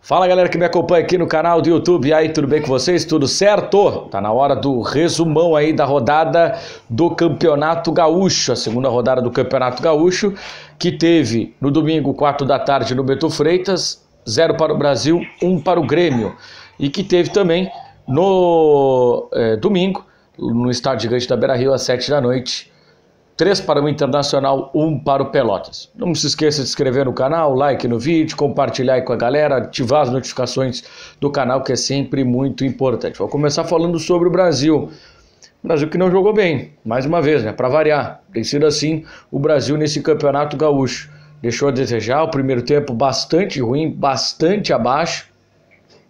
Fala galera que me acompanha aqui no canal do YouTube, e aí, tudo bem com vocês? Tudo certo? Tá na hora do resumão aí da rodada do Campeonato Gaúcho, a segunda rodada do Campeonato Gaúcho, que teve no domingo, 4 da tarde, no Beto Freitas, 0 para o Brasil, 1 para o Grêmio, e que teve também no domingo, no Estádio Gigante da Beira-Rio, às 7 da noite, 3 para o Internacional, 1 para o Pelotas. Não se esqueça de se inscrever no canal, like no vídeo, compartilhar aí com a galera, ativar as notificações do canal, que é sempre muito importante. Vou começar falando sobre o Brasil. O Brasil que não jogou bem, mais uma vez, né? Para variar. Tem sido assim o Brasil nesse Campeonato Gaúcho. Deixou a desejar, o primeiro tempo bastante ruim, bastante abaixo.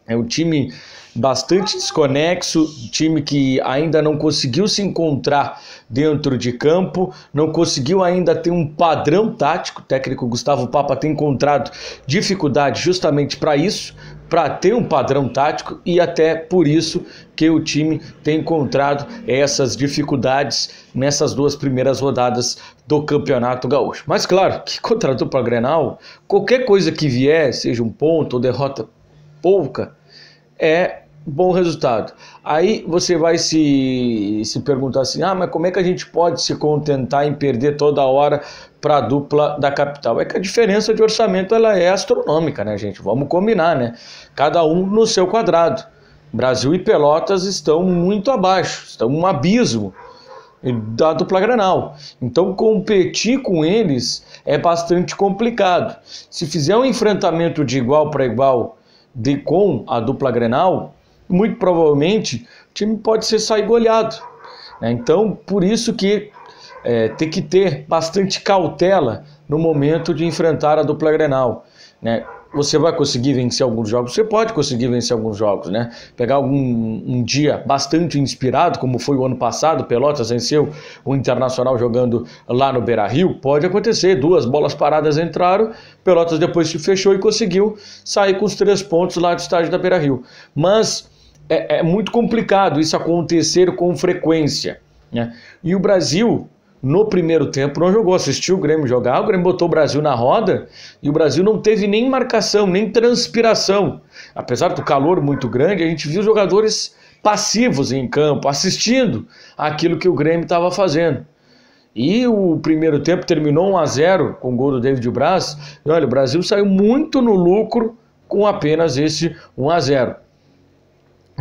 É um time bastante desconexo, time que ainda não conseguiu se encontrar dentro de campo, não conseguiu ainda ter um padrão tático. O técnico Gustavo Papa tem encontrado dificuldade justamente para isso, para ter um padrão tático, e até por isso que o time tem encontrado essas dificuldades nessas duas primeiras rodadas do Campeonato Gaúcho. Mas claro, que contra a dupla Grenal, qualquer coisa que vier, seja um ponto ou derrota pouca, é bom resultado. Aí você vai se perguntar assim, mas como é que a gente pode se contentar em perder toda hora para a dupla da capital? É que a diferença de orçamento ela é astronômica, né, gente? Vamos combinar, né? Cada um no seu quadrado. Brasil e Pelotas estão muito abaixo, estão um abismo da dupla Grenal. Então competir com eles é bastante complicado. Se fizer um enfrentamento de igual para igual com a dupla Grenal, muito provavelmente o time pode sair goleado, né? Então, por isso que tem que ter bastante cautela no momento de enfrentar a dupla Grenal, né? Você vai conseguir vencer alguns jogos? Você pode conseguir vencer alguns jogos, né? Pegar um dia bastante inspirado, como foi o ano passado, Pelotas venceu o Internacional jogando lá no Beira-Rio, pode acontecer, 2 bolas paradas entraram, Pelotas depois se fechou e conseguiu sair com os 3 pontos lá do estádio da Beira-Rio. Mas é muito complicado isso acontecer com frequência, né? E o Brasil, no primeiro tempo, não jogou, assistiu o Grêmio jogar, o Grêmio botou o Brasil na roda e o Brasil não teve nem marcação, nem transpiração. Apesar do calor muito grande, a gente viu jogadores passivos em campo, assistindo aquilo que o Grêmio estava fazendo. E o primeiro tempo terminou 1-0 com o gol do David Braz, e olha, o Brasil saiu muito no lucro com apenas esse 1-0.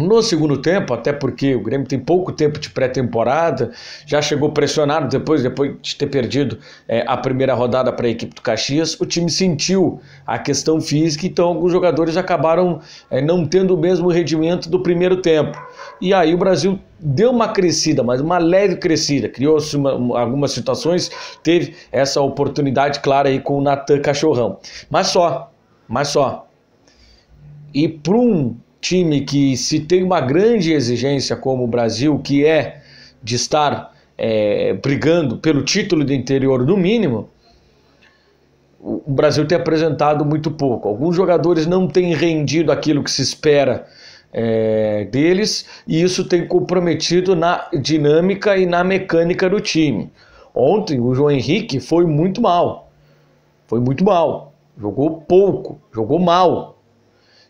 No segundo tempo, até porque o Grêmio tem pouco tempo de pré-temporada, já chegou pressionado depois de ter perdido a primeira rodada para a equipe do Caxias, o time sentiu a questão física, então alguns jogadores acabaram não tendo o mesmo rendimento do primeiro tempo. E aí o Brasil deu uma crescida, mas uma leve crescida, criou-se algumas situações, teve essa oportunidade clara aí com o Natan Cachorrão. Mas só. E para um time que se tem uma grande exigência como o Brasil, que é de estar brigando pelo título do interior no mínimo, o Brasil tem apresentado muito pouco. Alguns jogadores não têm rendido aquilo que se espera deles, e isso tem comprometido na dinâmica e na mecânica do time. Ontem o João Henrique foi muito mal, jogou pouco, jogou mal.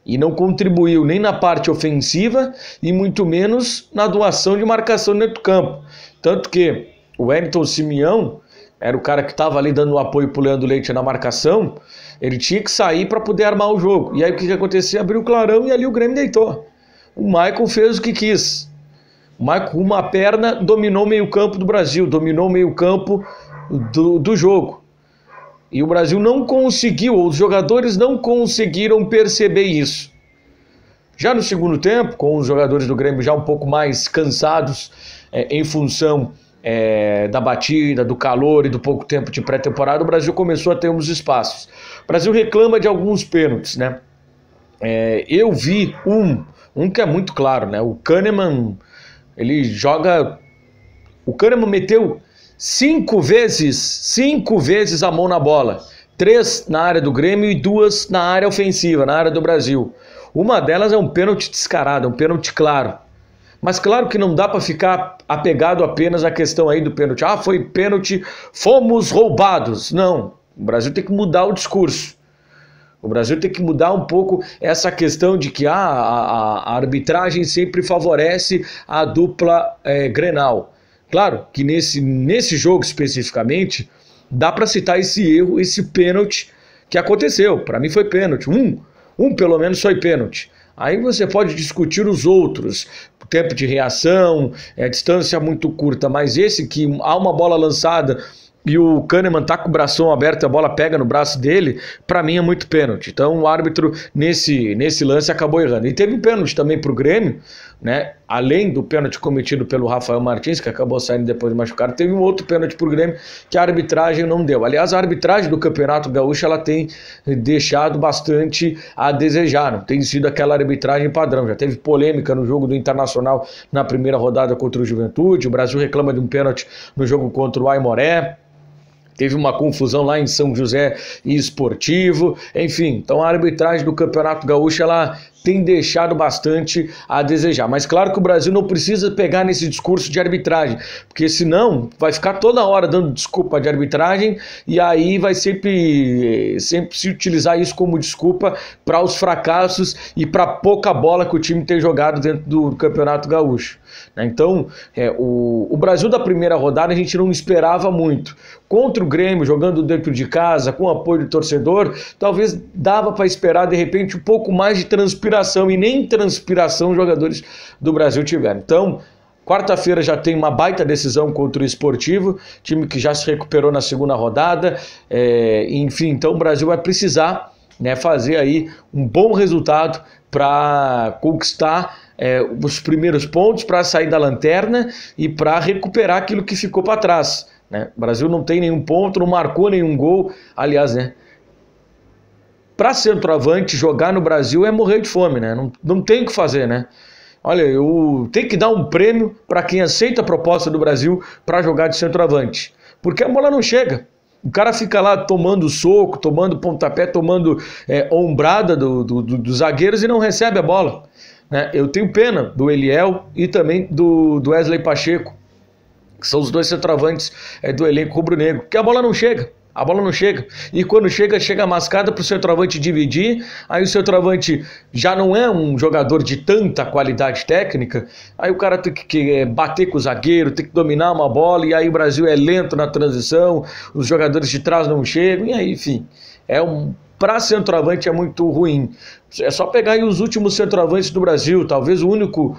E não contribuiu nem na parte ofensiva e muito menos na doação de marcação dentro do campo. Tanto que o Wellington Simeão era o cara que estava ali dando apoio para o Leandro Leite na marcação, ele tinha que sair para poder armar o jogo. E aí o que acontecia? Abriu o clarão e ali o Grêmio deitou. O Maicon fez o que quis. O Maicon com uma perna dominou o meio campo do Brasil, dominou o meio campo do jogo. E o Brasil não conseguiu, os jogadores não conseguiram perceber isso. Já no segundo tempo, com os jogadores do Grêmio já um pouco mais cansados, em função da batida, do calor e do pouco tempo de pré-temporada, o Brasil começou a ter uns espaços. O Brasil reclama de alguns pênaltis, né? Eu vi um que é muito claro, né? O Kahneman, ele joga... O Kahneman meteu 5 vezes a mão na bola, 3 na área do Grêmio e 2 na área ofensiva, na área do Brasil. Uma delas é um pênalti descarado, é um pênalti claro. Mas claro que não dá para ficar apegado apenas à questão aí do pênalti. Foi pênalti, fomos roubados. Não, o Brasil tem que mudar o discurso. O Brasil tem que mudar um pouco essa questão de que a arbitragem sempre favorece a dupla Grenal. Claro que nesse jogo especificamente, dá para citar esse erro, esse pênalti que aconteceu. Para mim foi pênalti. Um pelo menos foi pênalti. Aí você pode discutir os outros, tempo de reação, distância muito curta, mas esse que há uma bola lançada e o Kahneman tá com o bração aberto e a bola pega no braço dele, para mim é muito pênalti. Então o árbitro nesse lance acabou errando. E teve um pênalti também pro Grêmio, né? Além do pênalti cometido pelo Rafael Martins, que acabou saindo depois de machucado, teve um outro pênalti pro Grêmio que a arbitragem não deu. Aliás, a arbitragem do Campeonato Gaúcho ela tem deixado bastante a desejar, não tem sido aquela arbitragem padrão. Já teve polêmica no jogo do Internacional na primeira rodada contra o Juventude, o Brasil reclama de um pênalti no jogo contra o Aimoré. Teve uma confusão lá em São José e Esportivo, enfim, então a arbitragem do Campeonato Gaúcho ela tem deixado bastante a desejar. Mas claro que o Brasil não precisa pegar nesse discurso de arbitragem, porque senão vai ficar toda hora dando desculpa de arbitragem e aí vai sempre se utilizar isso como desculpa para os fracassos e para pouca bola que o time tem jogado dentro do Campeonato Gaúcho. Então, o Brasil da primeira rodada a gente não esperava muito. Contra o Grêmio, jogando dentro de casa, com apoio do torcedor, talvez dava para esperar de repente um pouco mais de transpiração, e nem transpiração os jogadores do Brasil tiveram. Então, quarta-feira já tem uma baita decisão contra o Esportivo, time que já se recuperou na segunda rodada, enfim, então o Brasil vai precisar, né, fazer aí um bom resultado para conquistar os primeiros pontos, para sair da lanterna e para recuperar aquilo que ficou para trás, né? O Brasil não tem nenhum ponto, não marcou nenhum gol, aliás, né? Para centroavante jogar no Brasil é morrer de fome, né? Não tem o que fazer, né? Olha, eu tenho que dar um prêmio para quem aceita a proposta do Brasil para jogar de centroavante, porque a bola não chega. O cara fica lá tomando soco, tomando pontapé, tomando ombrada dos zagueiros e não recebe a bola, né? Eu tenho pena do Eliel e também do Wesley Pacheco, que são os dois centroavantes do elenco rubro-negro, porque a bola não chega. A bola não chega. E quando chega mascada para o centroavante dividir. Aí o centroavante já não é um jogador de tanta qualidade técnica. Aí o cara tem que bater com o zagueiro, tem que dominar uma bola. E aí o Brasil é lento na transição. Os jogadores de trás não chegam. E aí, enfim, para centroavante é muito ruim. É só pegar aí os últimos centroavantes do Brasil. Talvez o único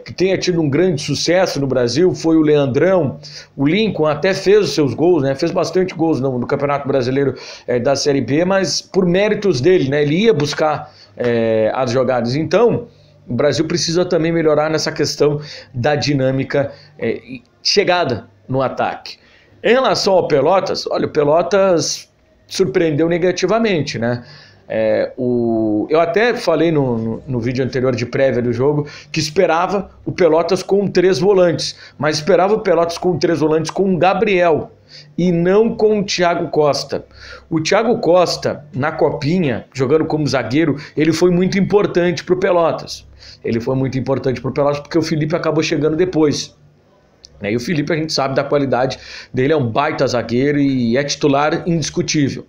que tenha tido um grande sucesso no Brasil foi o Leandrão. O Lincoln até fez os seus gols, né? Fez bastante gols no Campeonato Brasileiro da Série B, mas por méritos dele, né? Ele ia buscar as jogadas. Então, o Brasil precisa também melhorar nessa questão da dinâmica chegada no ataque. Em relação ao Pelotas, olha, o Pelotas surpreendeu negativamente, né? Eu até falei no vídeo anterior de prévia do jogo que esperava o Pelotas com 3 volantes, mas esperava o Pelotas com 3 volantes com o Gabriel e não com o Thiago Costa. O Thiago Costa, na Copinha, jogando como zagueiro, ele foi muito importante para o Pelotas. Ele foi muito importante para o Pelotas porque o Felipe acabou chegando depois. E o Felipe, a gente sabe da qualidade dele, é um baita zagueiro e é titular indiscutível.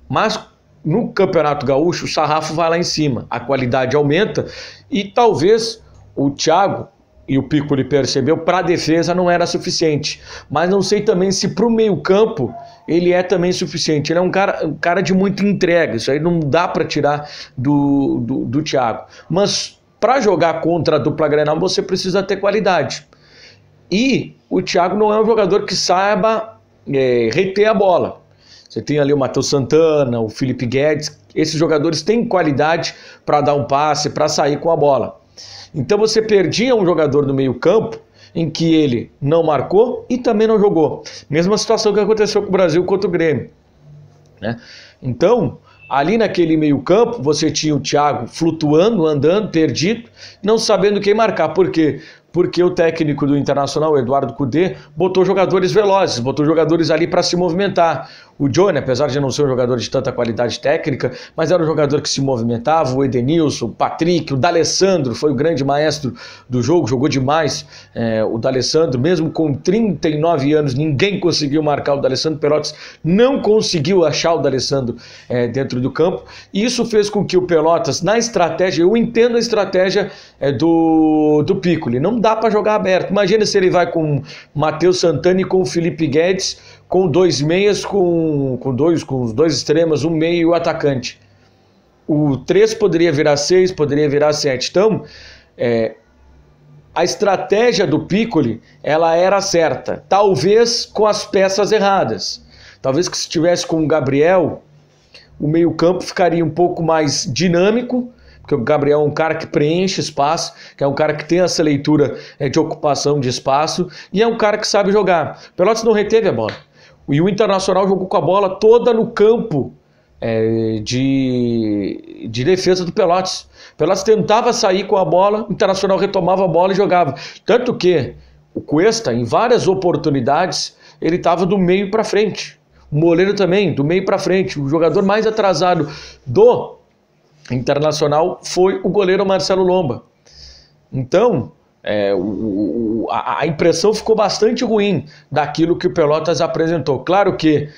Mas no Campeonato Gaúcho, o sarrafo vai lá em cima, a qualidade aumenta e talvez o Thiago, e o Piccoli percebeu, para a defesa não era suficiente. Mas não sei também se para o meio-campo ele é também suficiente. Ele é um cara de muita entrega, isso aí não dá para tirar do Thiago. Mas para jogar contra a dupla Grenal você precisa ter qualidade. E o Thiago não é um jogador que saiba reter a bola. Você tem ali o Matheus Santana, o Felipe Guedes, esses jogadores têm qualidade para dar um passe, para sair com a bola. Então você perdia um jogador no meio campo em que ele não marcou e também não jogou. Mesma situação que aconteceu com o Brasil contra o Grêmio, né? Então, ali naquele meio campo, você tinha o Thiago flutuando, andando, perdido, não sabendo quem marcar. Por quê? Porque o técnico do Internacional, o Eduardo Cudê, botou jogadores velozes, botou jogadores ali para se movimentar. O Johnny, apesar de não ser um jogador de tanta qualidade técnica, mas era um jogador que se movimentava, o Edenilson, o Patrick, o D'Alessandro foi o grande maestro do jogo, jogou demais o D'Alessandro, mesmo com 39 anos, ninguém conseguiu marcar o D'Alessandro, Pelotas não conseguiu achar o D'Alessandro dentro do campo, e isso fez com que o Pelotas, na estratégia, eu entendo a estratégia do Piccoli, não dá para jogar aberto, imagina se ele vai com Matheus Santana e com o Felipe Guedes, com 2 meias, com os 2 extremos, um meio e o atacante. O 3 poderia virar 6, poderia virar 7. Então, a estratégia do Piccoli, ela era certa. Talvez com as peças erradas. Talvez que se estivesse com o Gabriel, o meio-campo ficaria um pouco mais dinâmico, porque o Gabriel é um cara que preenche espaço, que é um cara que tem essa leitura de ocupação de espaço, e é um cara que sabe jogar. O Pelotas não reteve a bola. E o Internacional jogou com a bola toda no campo de defesa do Pelotas. O Pelotas tentava sair com a bola, o Internacional retomava a bola e jogava. Tanto que o Cuesta, em várias oportunidades, ele estava do meio para frente. O Moleiro também, do meio para frente. O jogador mais atrasado do Internacional foi o goleiro Marcelo Lomba. Então, a impressão ficou bastante ruim daquilo que o Pelotas apresentou. Claro que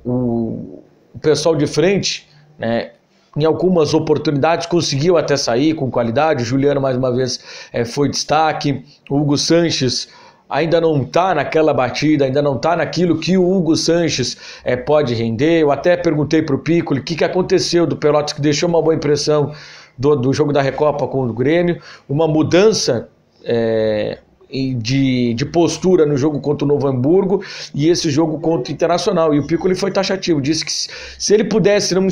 o pessoal de frente, né, em algumas oportunidades conseguiu até sair com qualidade. O Juliano mais uma vez foi destaque. O Hugo Sanches ainda não está naquela batida, ainda não está naquilo que o Hugo Sanches pode render. Eu até perguntei para o Piccoli o que aconteceu do Pelotas que deixou uma boa impressão do jogo da Recopa com o Grêmio, uma mudança de postura no jogo contra o Novo Hamburgo e esse jogo contra o Internacional. E o Piccoli foi taxativo, disse que se ele pudesse não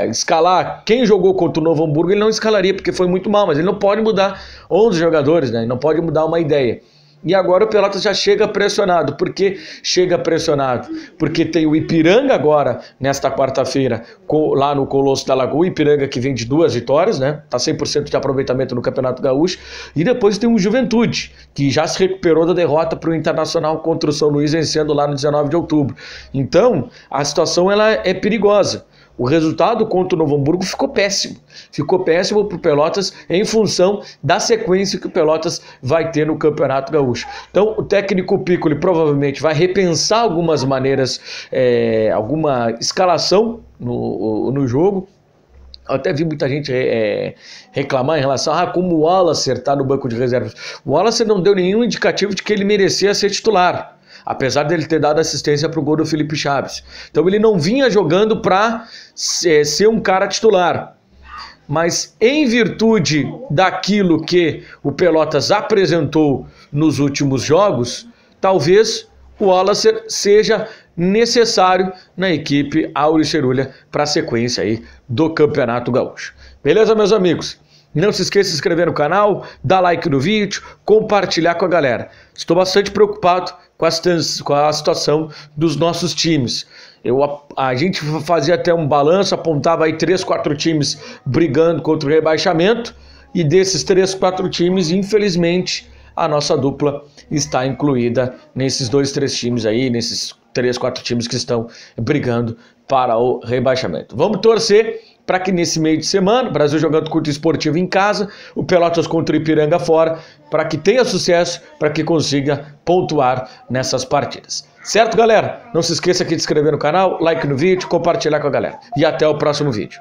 escalar quem jogou contra o Novo Hamburgo, ele não escalaria, porque foi muito mal, mas ele não pode mudar 11 jogadores, né? Ele não pode mudar uma ideia. E agora o Pelotas já chega pressionado. Por que chega pressionado? Porque tem o Ipiranga agora, nesta quarta-feira, lá no Colosso da Lagoa. Ipiranga que vem de 2 vitórias, né? Está 100% de aproveitamento no Campeonato Gaúcho. E depois tem o Juventude, que já se recuperou da derrota para o Internacional contra o São Luís, vencendo lá no 19 de outubro. Então, a situação ela é perigosa. O resultado contra o Novo Hamburgo ficou péssimo. Ficou péssimo para o Pelotas em função da sequência que o Pelotas vai ter no Campeonato Gaúcho. Então o técnico Piccoli provavelmente vai repensar algumas maneiras, alguma escalação no jogo. Eu até vi muita gente reclamar em relação a como o Wallace está no banco de reservas. O Wallace não deu nenhum indicativo de que ele merecia ser titular, apesar dele ter dado assistência para o gol do Felipe Chaves. Então ele não vinha jogando para ser um cara titular. Mas em virtude daquilo que o Pelotas apresentou nos últimos jogos, talvez o Wallace seja necessário na equipe Áureo Cerulha para a sequência aí do Campeonato Gaúcho. Beleza, meus amigos? Não se esqueça de se inscrever no canal, dar like no vídeo, compartilhar com a galera. Estou bastante preocupado com a situação dos nossos times. A gente fazia até um balanço, apontava aí 3, 4 times brigando contra o rebaixamento, e desses 3, 4 times, infelizmente, a nossa dupla está incluída nesses 2, 3 times aí, nesses 3, 4 times que estão brigando para o rebaixamento. Vamos torcer para que nesse meio de semana, o Brasil jogando contra o Esportivo em casa, o Pelotas contra o Ipiranga fora, para que tenha sucesso, para que consiga pontuar nessas partidas. Certo, galera? Não se esqueça aqui de se inscrever no canal, like no vídeo, compartilhar com a galera. E até o próximo vídeo.